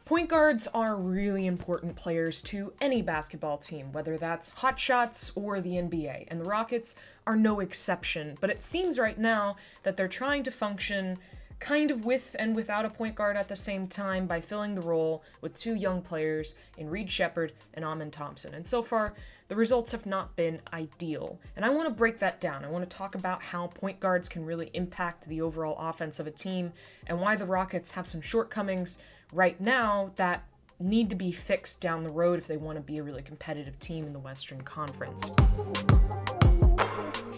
Point guards are really important players to any basketball team, whether that's Hot Shots or the NBA, and the Rockets are no exception. But it seems right now that they're trying to function kind of with and without a point guard at the same time by filling the role with two young players in Reed Shepherd and Amen Thompson. And so far, the results have not been ideal. And I want to break that down. I want to talk about how point guards can really impact the overall offense of a team and why the Rockets have some shortcomings right now that need to be fixed down the road if they want to be a really competitive team in the Western Conference.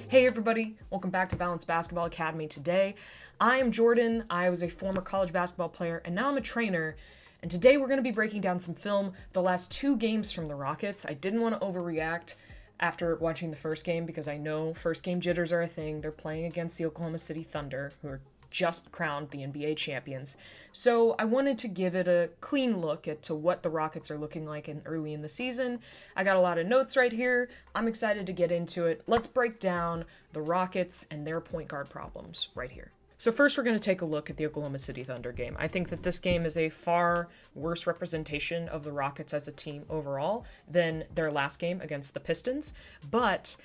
Hey everybody, welcome back to Balance Basketball Academy. Today, I am Jordan. I was a former college basketball player and now I'm a trainer. And today we're going to be breaking down some film of the last two games from the Rockets. I didn't want to overreact after watching the first game because I know first game jitters are a thing. They're playing against the Oklahoma City Thunder, who are just crowned the NBA champions. So I wanted to give it a clean look at to what the Rockets are looking like early in the season. I got a lot of notes right here. I'm excited to get into it. Let's break down the Rockets and their point guard problems right here. So first we're going to take a look at the Oklahoma City Thunder game. I think that this game is a far worse representation of the Rockets as a team overall than their last game against the Pistons, but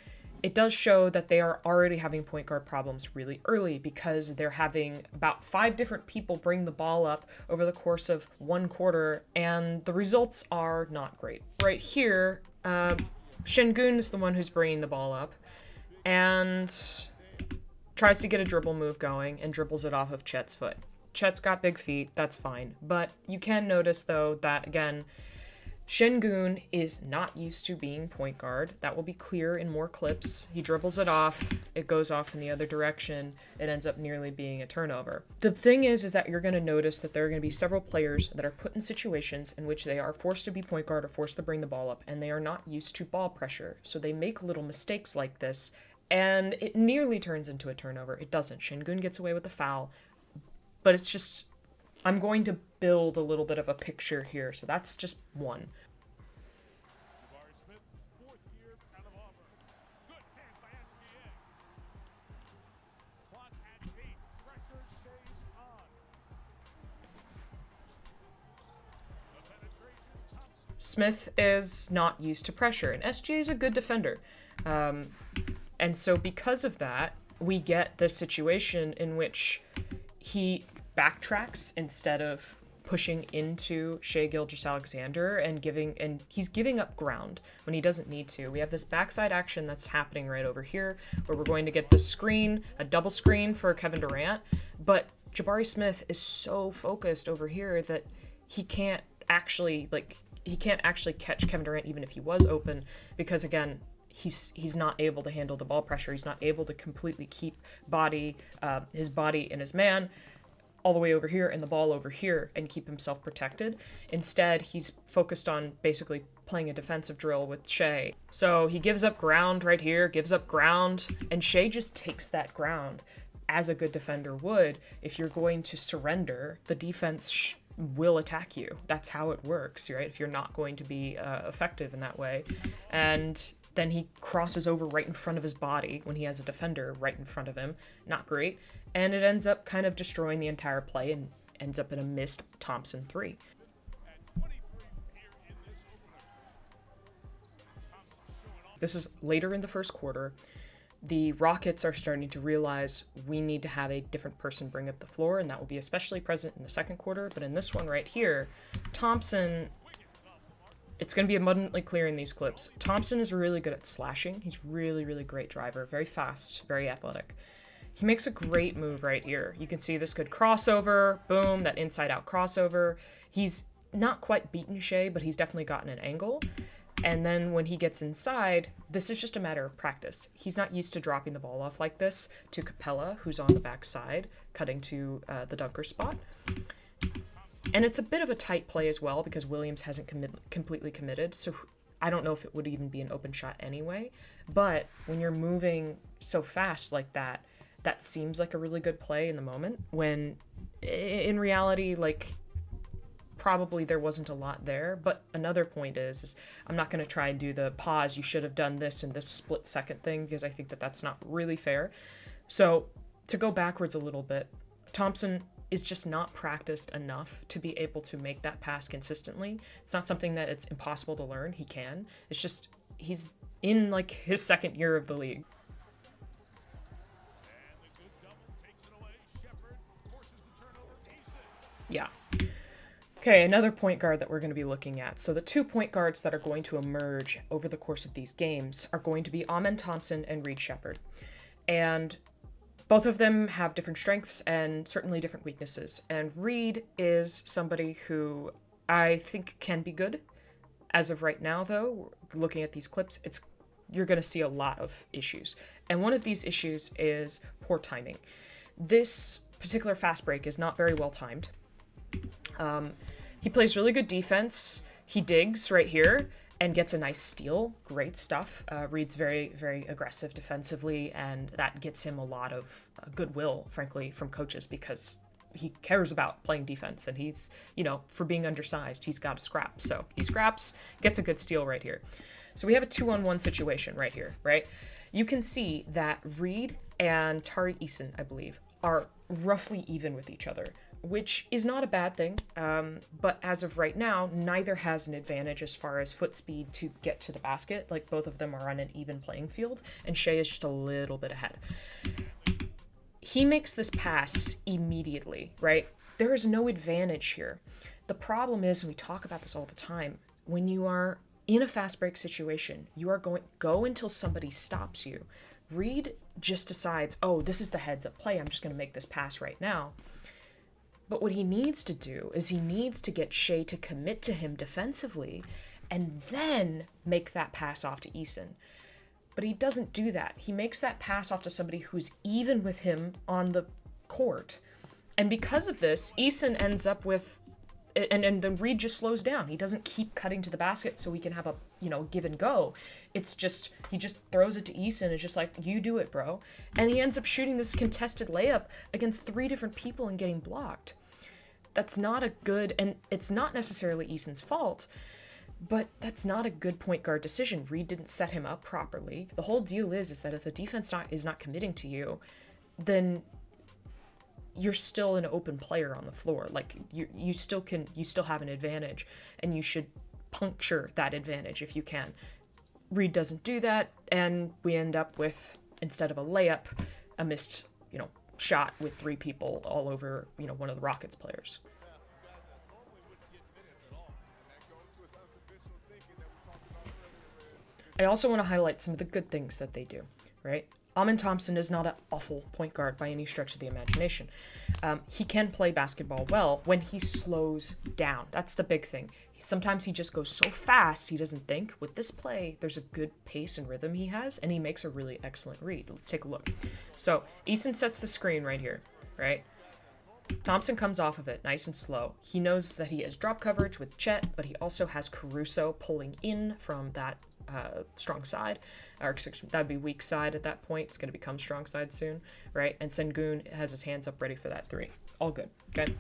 it does show that they are already having point guard problems really early because they're having about 5 different people bring the ball up over the course of one quarter, and the results are not great. Right here, Şengün is the one who's bringing the ball up and tries to get a dribble move going and dribbles it off of Chet's foot. Chet's got big feet, that's fine. But you can notice, though, that, again, Şengün is not used to being point guard. That will be clear in more clips. He dribbles it off, it goes off in the other direction, it ends up nearly being a turnover. The thing is that you're going to notice that there are going to be several players that are put in situations in which they are forced to be point guard or forced to bring the ball up, and they are not used to ball pressure. So they make little mistakes like this, and it nearly turns into a turnover. It doesn't. Şengün gets away with the foul, but it's just, I'm going to build a little bit of a picture here, so that's just one. Smith is not used to pressure, and SGA is a good defender. And so because of that, we get this situation in which he backtracks instead of pushing into Shai Gilgeous-Alexander and he's giving up ground when he doesn't need to. We have this backside action that's happening right over here where we're going to get the screen, a double screen for Kevin Durant, but Jabari Smith is so focused over here that he can't actually catch Kevin Durant even if he was open because, again, he's not able to handle the ball pressure. He's not able to completely keep his body and his man all the way over here and the ball over here and keep himself protected. Instead, he's focused on basically playing a defensive drill with Shai. So he gives up ground right here, gives up ground, and Shai just takes that ground as a good defender would. If you're going to surrender, the defense will attack you. That's how it works, right? If you're not going to be effective in that way. And then he crosses over right in front of his body when he has a defender right in front of him. Not great. And it ends up kind of destroying the entire play and ends up in a missed Thompson 3. This is later in the first quarter. The Rockets are starting to realize we need to have a different person bring up the floor, and that will be especially present in the second quarter. But in this one right here, Thompson, it's going to be abundantly clear in these clips. Thompson is really good at slashing. He's really, really great driver, very fast, very athletic. He makes a great move right here. You can see this good crossover, boom, that inside-out crossover. He's not quite beaten Shai, but he's definitely gotten an angle. And then when he gets inside, this is just a matter of practice. He's not used to dropping the ball off like this to Capella, who's on the backside, cutting to the dunker spot. And it's a bit of a tight play as well because Williams hasn't completely committed, so I don't know if it would even be an open shot anyway. But when you're moving so fast like that, that seems like a really good play in the moment, when in reality, like, probably there wasn't a lot there. But another point is I'm not going to try and do the pause, you should have done this in this split second thing, because I think that that's not really fair. So to go backwards a little bit, Thompson is just not practiced enough to be able to make that pass consistently. It's not something that it's impossible to learn. He can. It's just he's in like his second year of the league. Yeah. Okay, another point guard that we're going to be looking at. So the 2 point guards that are going to emerge over the course of these games are going to be Amen Thompson and Reed Sheppard. And both of them have different strengths and certainly different weaknesses. And Reed is somebody who I think can be good. As of right now, though, looking at these clips, you're going to see a lot of issues. And one of these issues is poor timing. This particular fast break is not very well timed. He plays really good defense. He digs right here and gets a nice steal. Great stuff. Reed's very, very aggressive defensively, and that gets him a lot of goodwill, frankly, from coaches because he cares about playing defense, and he's, for being undersized, he's got to scrap. So he scraps, gets a good steal right here. So we have a 2-on-1 situation right here, right? You can see that Reed and Tari Eason, I believe, are roughly even with each other, which is not a bad thing, but as of right now, neither has an advantage as far as foot speed to get to the basket. Like, both of them are on an even playing field, and Shea is just a little bit ahead. He makes this pass immediately, right? There is no advantage here. The problem is, and we talk about this all the time, when you are in a fast break situation, you are go until somebody stops you. Reed just decides, oh, this is the heads up play, I'm just going to make this pass right now. But what he needs to do is he needs to get Shea to commit to him defensively and then make that pass off to Eason. But he doesn't do that. He makes that pass off to somebody who's even with him on the court. And because of this, Eason ends up with... And then Reed just slows down. He doesn't keep cutting to the basket so we can have a, give and go. It's just, he just throws it to Eason. It's just like, you do it, bro. And he ends up shooting this contested layup against 3 different people and getting blocked. That's not a good, and it's not necessarily Eason's fault, but that's not a good point guard decision. Reed didn't set him up properly. The whole deal is that if the defense is not committing to you, then you're still an open player on the floor. Like, you still have an advantage, and you should puncture that advantage if you can. Reed doesn't do that, and we end up with, instead of a layup, a missed, shot with 3 people all over, one of the Rockets players. I also want to highlight some of the good things that they do, right? Amen Thompson is not an awful point guard by any stretch of the imagination. He can play basketball well when he slows down. That's the big thing. Sometimes he just goes so fast he doesn't think. With this play, there's a good pace and rhythm he has, and he makes a really excellent read. Let's take a look. So Eason sets the screen right here, right? Thompson comes off of it nice and slow. He knows that he has drop coverage with Chet, but he also has Caruso pulling in from that strong side, or that'd be weak side at that point. It's going to become strong side soon, right? And Sengun has his hands up ready for that 3. All good, okay?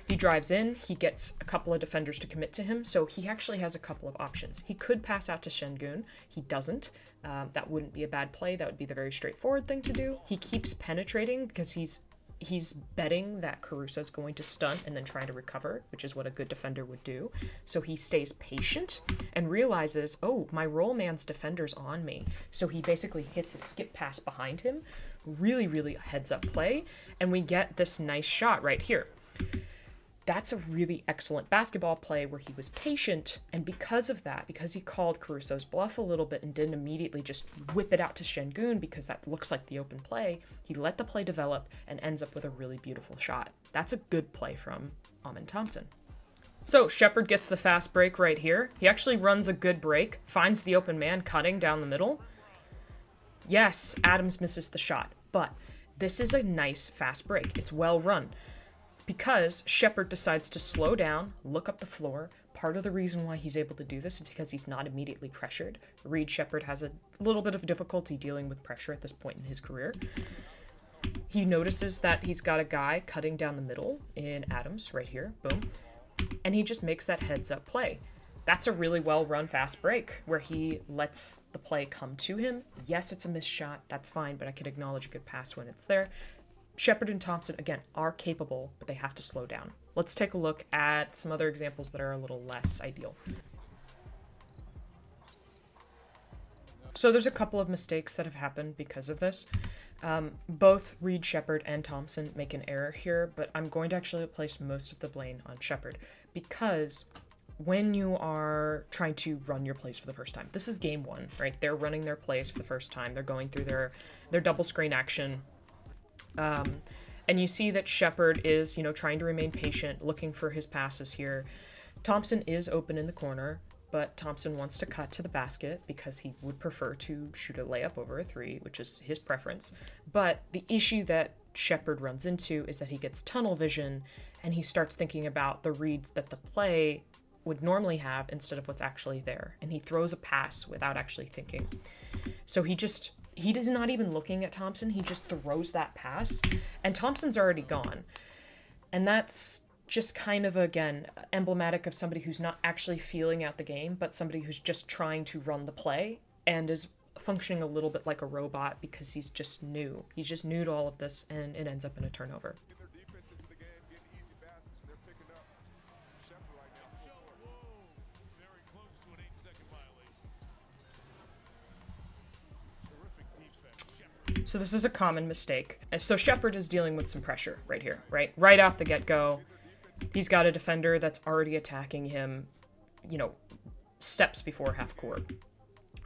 He drives in, he gets a couple of defenders to commit to him, so he actually has a couple of options. He could pass out to Sengun. He doesn't. That wouldn't be a bad play. That would be the very straightforward thing to do. He keeps penetrating because he's betting that Caruso's going to stunt and then trying to recover, which is what a good defender would do. So he stays patient and realizes, oh, my roll man's defender's on me. So he basically hits a skip pass behind him. Really, really heads up play. And we get this nice shot right here. That's a really excellent basketball play where he was patient, and because of that, because he called Caruso's bluff a little bit and didn't immediately just whip it out to Sengun because that looks like the open play, he let the play develop and ends up with a really beautiful shot. That's a good play from Amen Thompson. So Sheppard gets the fast break right here. He actually runs a good break, finds the open man cutting down the middle. Yes, Adams misses the shot, but this is a nice fast break. It's well run. Because Sheppard decides to slow down, look up the floor. Part of the reason why he's able to do this is because he's not immediately pressured. Reed Sheppard has a little bit of difficulty dealing with pressure at this point in his career. He notices that he's got a guy cutting down the middle in Adams right here, boom. And he just makes that heads up play. That's a really well run fast break where he lets the play come to him. Yes, it's a missed shot, that's fine, but I can acknowledge a good pass when it's there. Shepard and Thompson, again, are capable, but they have to slow down. Let's take a look at some other examples that are a little less ideal. So there's a couple of mistakes that have happened because of this. Both Reed, Shepard, and Thompson make an error here, but I'm going to actually place most of the blame on Shepard, because when you are trying to run your plays for the first time, this is game one, right? They're running their plays for the first time. They're going through their double screen action. And you see that Shepard is, trying to remain patient, looking for his passes here. Thompson is open in the corner, but Thompson wants to cut to the basket because he would prefer to shoot a layup over a three, which is his preference. But the issue that Shepard runs into is that he gets tunnel vision, and he starts thinking about the reads that the play would normally have instead of what's actually there. And he throws a pass without actually thinking. So he is not even looking at Thompson. He just throws that pass, and Thompson's already gone. And that's just kind of, again, emblematic of somebody who's not actually feeling out the game, but somebody who's just trying to run the play and is functioning a little bit like a robot because he's just new. He's just new to all of this, and it ends up in a turnover. So this is a common mistake. And so Shepard is dealing with some pressure right here, right? Right off the get-go. He's got a defender that's already attacking him, steps before half court.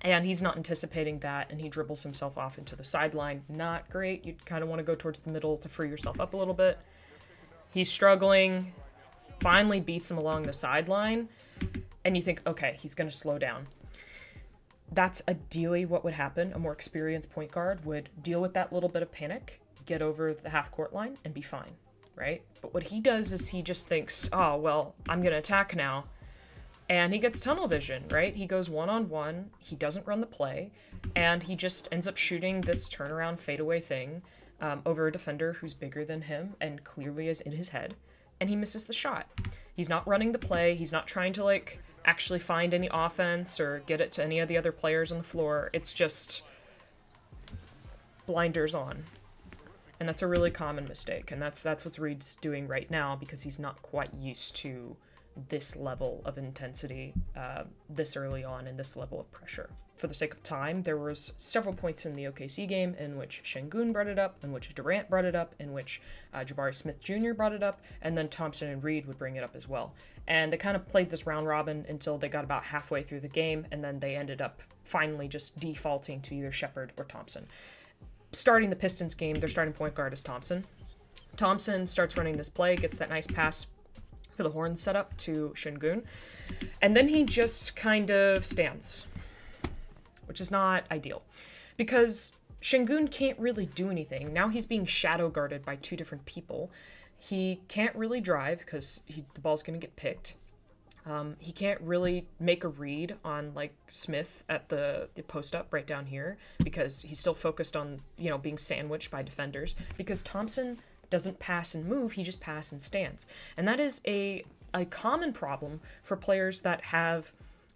And he's not anticipating that, and he dribbles himself off into the sideline. Not great. You kind of want to go towards the middle to free yourself up a little bit. He's struggling, finally beats him along the sideline, and you think, okay, he's going to slow down. That's ideally what would happen. A more experienced point guard would deal with that little bit of panic, get over the half-court line, and be fine, right? But what he does is he just thinks, oh, well, I'm going to attack now. And he gets tunnel vision, right? He goes one-on-one, he doesn't run the play, and he just ends up shooting this turnaround fadeaway thing over a defender who's bigger than him and clearly is in his head, and he misses the shot. He's not running the play, he's not trying to, actually find any offense or get it to any of the other players on the floor. It's just blinders on. And that's a really common mistake, and that's what Reed's doing right now because he's not quite used to this level of intensity this early on and this level of pressure. For the sake of time, there was several points in the OKC game in which Şengün brought it up, in which Durant brought it up, in which Jabari Smith Jr. brought it up, and then Thompson and Reed would bring it up as well. And they kind of played this round robin until they got about halfway through the game, and then they ended up finally just defaulting to either Shepard or Thompson. Starting the Pistons game, their starting point guard is Thompson. Thompson starts running this play, gets that nice pass for the horn setup to Şengün, and then he just kind of stands, which is not ideal because Şengün can't really do anything. Now he's being shadow guarded by two different people. He can't really drive because the ball's going to get picked. He can't really make a read on Smith at the post up right down here because he's still focused on being sandwiched by defenders, because Thompson doesn't pass and move, he just passes and stands. And that is a common problem for players that have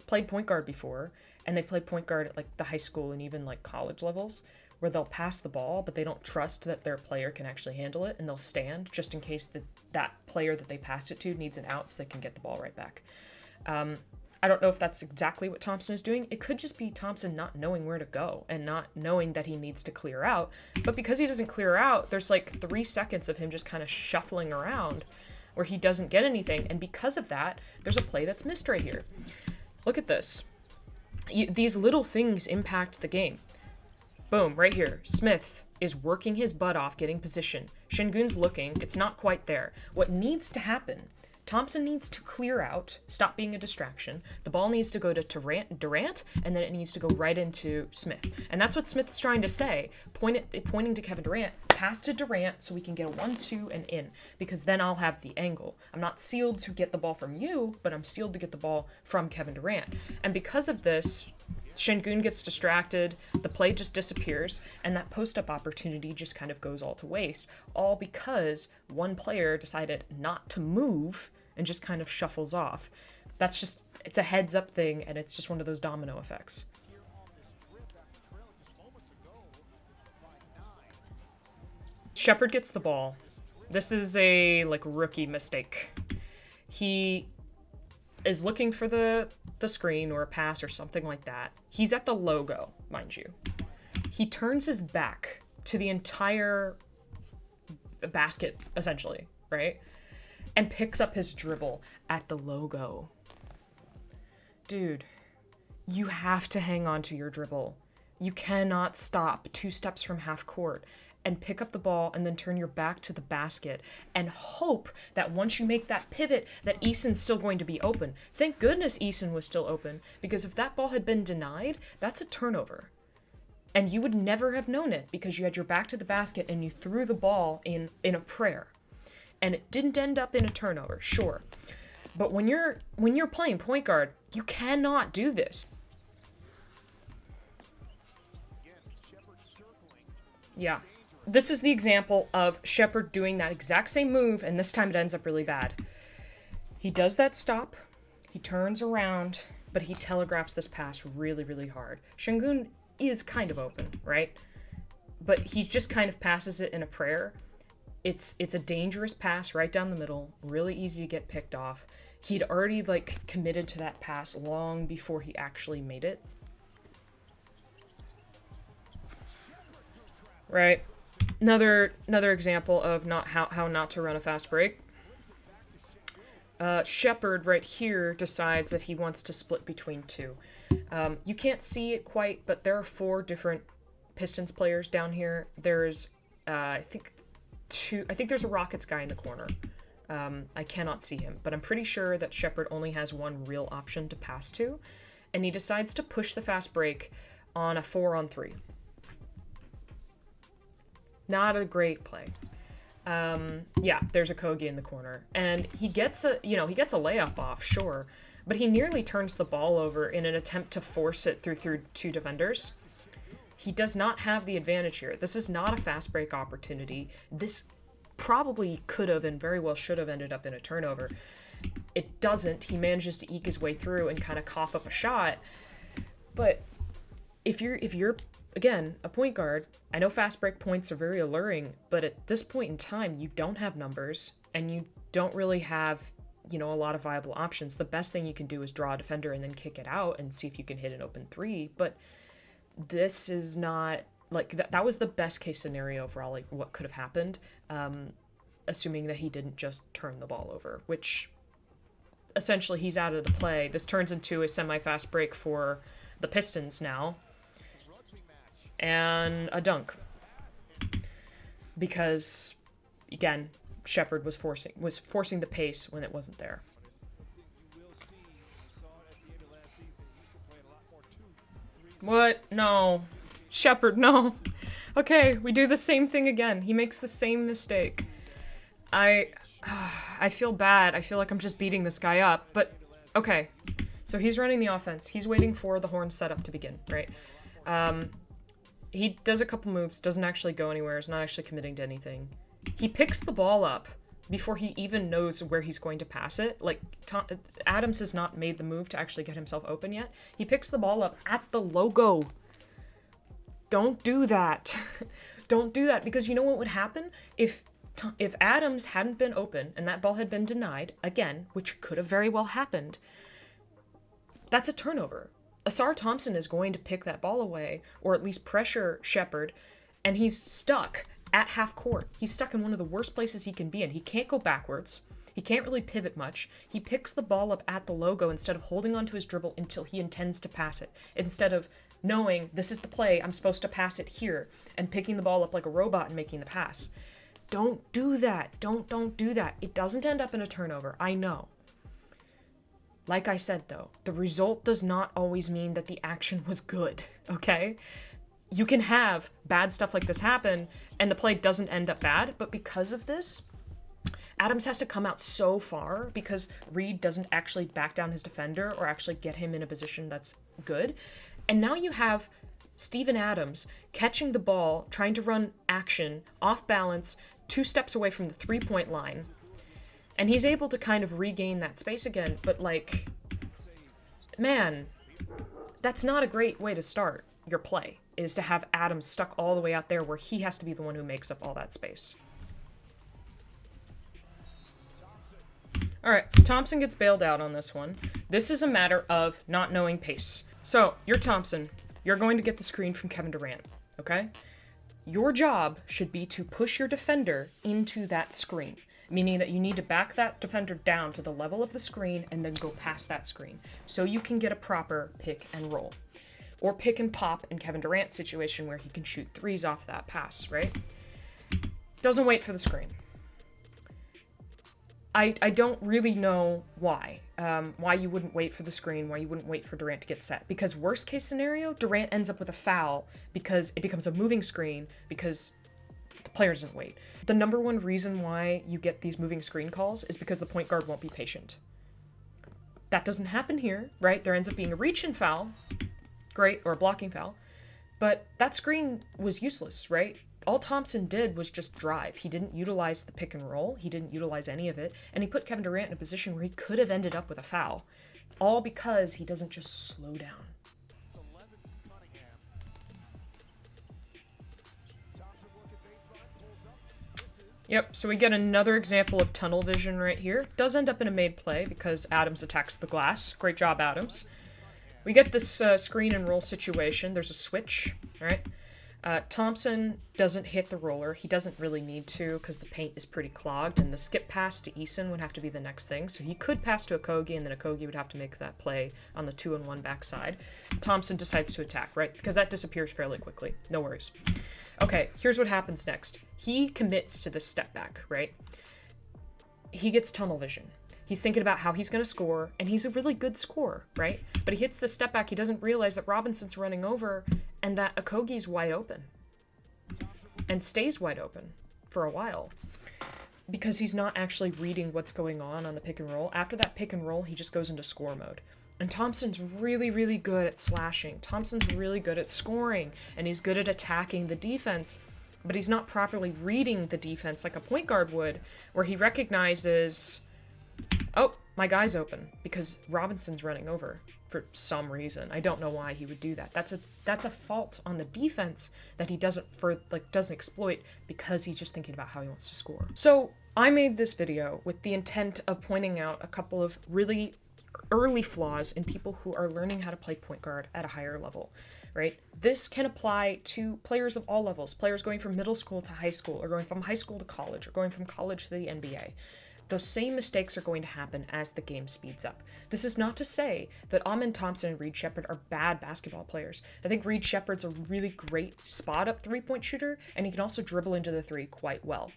played point guard before, and they played point guard at the high school and even college levels, where they'll pass the ball, but they don't trust that their player can actually handle it, and they'll stand just in case that player that they passed it to needs an out so they can get the ball right back. I don't know if that's exactly what Thompson is doing. It could just be Thompson not knowing where to go and not knowing that he needs to clear out. But because he doesn't clear out, there's 3 seconds of him just kind of shuffling around where he doesn't get anything. And because of that, there's a play that's missed right here. Look at this. These little things impact the game. Boom, right here. Smith is working his butt off, getting position. Şengün's looking. It's not quite there. What needs to happen, Thompson needs to clear out, stop being a distraction. The ball needs to go to Durant, and then it needs to go right into Smith. And that's what Smith's trying to say, pointing to Kevin Durant. Pass to Durant so we can get a 1-2 and in, because then I'll have the angle. I'm not sealed to get the ball from you, but I'm sealed to get the ball from Kevin Durant. And because of this, Şengün gets distracted, the play just disappears, and that post-up opportunity just kind of goes all to waste, all because one player decided not to move and just kind of shuffles off. It's a heads-up thing, and it's just one of those domino effects. Shepard gets the ball. This is a, like, rookie mistake. He is looking for the screen or a pass or something like that. He's at the logo, mind you. He turns his back to the entire basket, essentially, right? And picks up his dribble at the logo. Dude, you have to hang on to your dribble. You cannot stop 2 steps from half court and pick up the ball and then turn your back to the basket and hope that once you make that pivot that Eason's still going to be open. Thank goodness Eason was still open, because if that ball had been denied, that's a turnover. And you would never have known it because you had your back to the basket and you threw the ball in a prayer. And it didn't end up in a turnover, sure. But when you're playing point guard, you cannot do this. Yeah. This is the example of Shepard doing that exact same move, and this time it ends up really bad. He does that stop, he turns around, but he telegraphs this pass really, really hard. Şengün is kind of open, right? But he just kind of passes it in a prayer. It's a dangerous pass right down the middle, really easy to get picked off. He'd already, like, committed to that pass long before he actually made it. Right. Another example of how not to run a fast break. Shepard right here decides that he wants to split between 2. You can't see it quite, but there are 4 different Pistons players down here. There's, I think there's a Rockets guy in the corner. I cannot see him, but I'm pretty sure that Shepard only has 1 real option to pass to, and he decides to push the fast break on a 4-on-3. Not a great play. Yeah, there's a Kogi in the corner, and he gets a layup off, sure, but he nearly turns the ball over in an attempt to force it through 2 defenders. He does not have the advantage here. This is not a fast break opportunity. This probably could have and very well should have ended up in a turnover. It doesn't. He manages to eke his way through and kind of cough up a shot. But if you're again, a point guard, I know fast break points are very alluring, but at this point in time, you don't have numbers, and you don't really have, a lot of viable options. The best thing you can do is draw a defender and then kick it out and see if you can hit an open 3, but this is not, like, that was the best case scenario for all, like, what could have happened, assuming that he didn't just turn the ball over, which, essentially, he's out of the play. This turns into a semi-fast break for the Pistons now, and a dunk, because again, Shepard was forcing the pace when it wasn't there. What? No. Shepard, no. Okay, we do the same thing again. He makes the same mistake. I feel bad. I feel like I'm just beating this guy up, but okay. So he's running the offense. He's waiting for the horn setup to begin, right? He does a couple moves, doesn't actually go anywhere, is not actually committing to anything. He picks the ball up before he even knows where he's going to pass it. Like, Adams has not made the move to actually get himself open yet. He picks the ball up at the logo. Don't do that. Don't do that, because you know what would happen? If Adams hadn't been open and that ball had been denied, again, which could have very well happened, that's a turnover. Asar Thompson is going to pick that ball away, or at least pressure Shepard, and he's stuck at half court. He's stuck in one of the worst places he can be in. He can't go backwards. He can't really pivot much. He picks the ball up at the logo instead of holding onto his dribble until he intends to pass it. Instead of knowing, this is the play, I'm supposed to pass it here, and picking the ball up like a robot and making the pass. Don't do that. Don't do that. It doesn't end up in a turnover. I know. Like I said, though, the result does not always mean that the action was good, okay? You can have bad stuff like this happen, and the play doesn't end up bad, but because of this, Adams has to come out so far because Reed doesn't actually back down his defender or actually get him in a position that's good. And now you have Steven Adams catching the ball, trying to run action, off balance, 2 steps away from the 3-point line. And he's able to kind of regain that space again, but, like, man, that's not a great way to start your play. is to have Adams stuck all the way out there where he has to be the one who makes up all that space. All right, so Thompson gets bailed out on this one. This is a matter of not knowing pace. So you're Thompson. You're going to get the screen from Kevin Durant, okay? Your job should be to push your defender into that screen, meaning that you need to back that defender down to the level of the screen and then go past that screen so you can get a proper pick and roll. Or pick and pop in Kevin Durant's situation where he can shoot threes off that pass, right? Doesn't wait for the screen. I don't really know why you wouldn't wait for the screen, why you wouldn't wait for Durant to get set. Because worst case scenario, Durant ends up with a foul because it becomes a moving screen because the player doesn't wait. The number one reason why you get these moving screen calls is because the point guard won't be patient. That doesn't happen here, right? There ends up being a reach and foul, great, or a blocking foul, but that screen was useless, right? All Thompson did was just drive. He didn't utilize the pick and roll. He didn't utilize any of it. And he put Kevin Durant in a position where he could have ended up with a foul. All because he doesn't just slow down. Yep, so we get another example of tunnel vision right here. Does end up in a made play because Adams attacks the glass. Great job, Adams. We get this screen and roll situation. There's a switch, all right? Thompson doesn't hit the roller. He doesn't really need to because the paint is pretty clogged, and the skip pass to Eason would have to be the next thing. So he could pass to Okogie, and then Okogie would have to make that play on the 2-on-1 backside. Thompson decides to attack, right? Because that disappears fairly quickly. No worries. Okay, here's what happens next. He commits to this step back, right? He gets tunnel vision. He's thinking about how he's going to score, and he's a really good scorer, right? But he hits the step back. He doesn't realize that Robinson's running over and that Okogie's wide open and stays wide open for a while because he's not actually reading what's going on the pick and roll. After that pick and roll, he just goes into score mode. And Thompson's really, really good at slashing. Thompson's really good at scoring, and he's good at attacking the defense, but he's not properly reading the defense like a point guard would, where he recognizes, oh, my guy's open because Robinson's running over for some reason. I don't know why he would do that. That's a fault on the defense that he doesn't exploit because he's just thinking about how he wants to score. So I made this video with the intent of pointing out a couple of really early flaws in people who are learning how to play point guard at a higher level, right? This can apply to players of all levels, players going from middle school to high school, or going from high school to college, or going from college to the NBA. Those same mistakes are going to happen as the game speeds up. This is not to say that Amen Thompson and Reed Sheppard are bad basketball players. I think Reed Sheppard's a really great spot-up three-point shooter, and he can also dribble into the three quite well.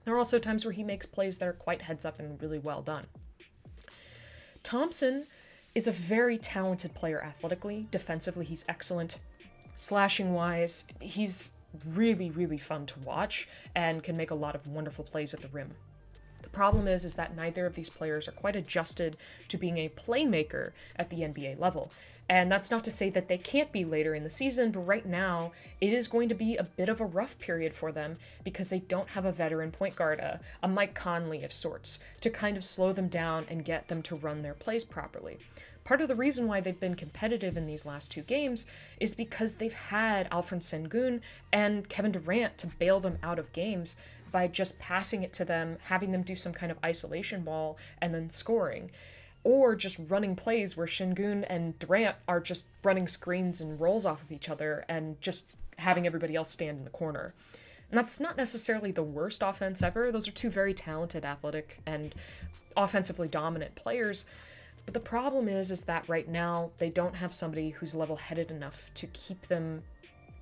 There are also times where he makes plays that are quite heads-up and really well done. Thompson is a very talented player athletically. Defensively, he's excellent. Slashing-wise, he's really, really fun to watch and can make a lot of wonderful plays at the rim. The problem is that neither of these players are quite adjusted to being a playmaker at the NBA level. And that's not to say that they can't be later in the season, but right now it is going to be a bit of a rough period for them because they don't have a veteran point guard, a Mike Conley of sorts, to kind of slow them down and get them to run their plays properly. Part of the reason why they've been competitive in these last two games is because they've had Alfred Sengun and Kevin Durant to bail them out of games by just passing it to them, having them do some kind of isolation ball, and then scoring. Or just running plays where Sengun and Durant are just running screens and rolls off of each other and just having everybody else stand in the corner. And that's not necessarily the worst offense ever. Those are two very talented, athletic, and offensively dominant players. But the problem is that right now they don't have somebody who's level-headed enough to keep them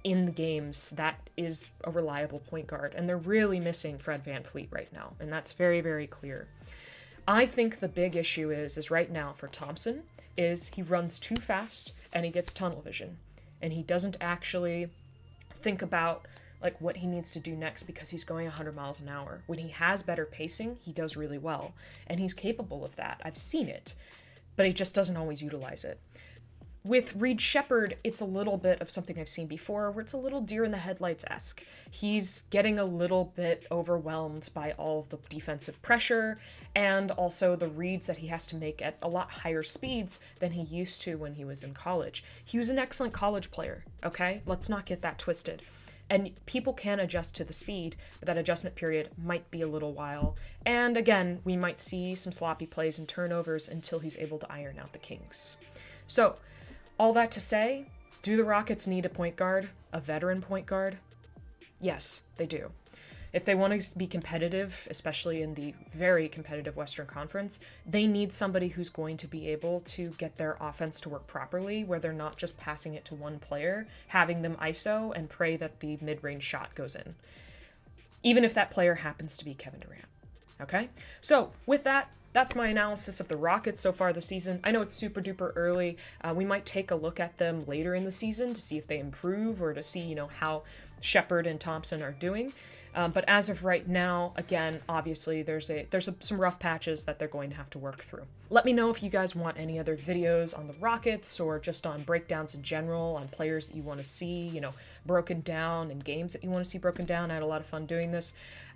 in the games that is a reliable point guard. And they're really missing Fred VanVleet right now. And that's very, very clear. I think the big issue is right now for Thompson is he runs too fast and he gets tunnel vision. And he doesn't actually think about like what he needs to do next because he's going 100 miles an hour. When he has better pacing, he does really well. And he's capable of that. I've seen it. But he just doesn't always utilize it. With Reed Shepherd, it's a little bit of something I've seen before, where it's a little deer in the headlights-esque. He's getting a little bit overwhelmed by all of the defensive pressure, and also the reads that he has to make at a lot higher speeds than he used to when he was in college. He was an excellent college player, okay? Let's not get that twisted. And people can adjust to the speed, but that adjustment period might be a little while. And again, we might see some sloppy plays and turnovers until he's able to iron out the kinks. So, all that to say, do the Rockets need a point guard, a veteran point guard? Yes, they do. If they want to be competitive, especially in the very competitive Western Conference, they need somebody who's going to be able to get their offense to work properly, where they're not just passing it to one player, having them ISO, and pray that the mid-range shot goes in. Even if that player happens to be Kevin Durant. Okay? So, with that, that's my analysis of the Rockets so far this season. I know it's super duper early. We might take a look at them later in the season to see if they improve or to see, how Shepherd and Thompson are doing. But as of right now, again, obviously there's some rough patches that they're going to have to work through. Let me know if you guys want any other videos on the Rockets or just on breakdowns in general, on players that you want to see, broken down, and games that you want to see broken down. I had a lot of fun doing this.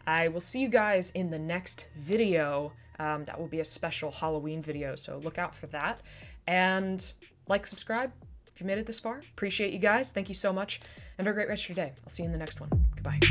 I will see you guys in the next video. That will be a special Halloween video, so look out for that. And subscribe if you made it this far. Appreciate you guys. Thank you so much. And have a great rest of your day. I'll see you in the next one. Goodbye.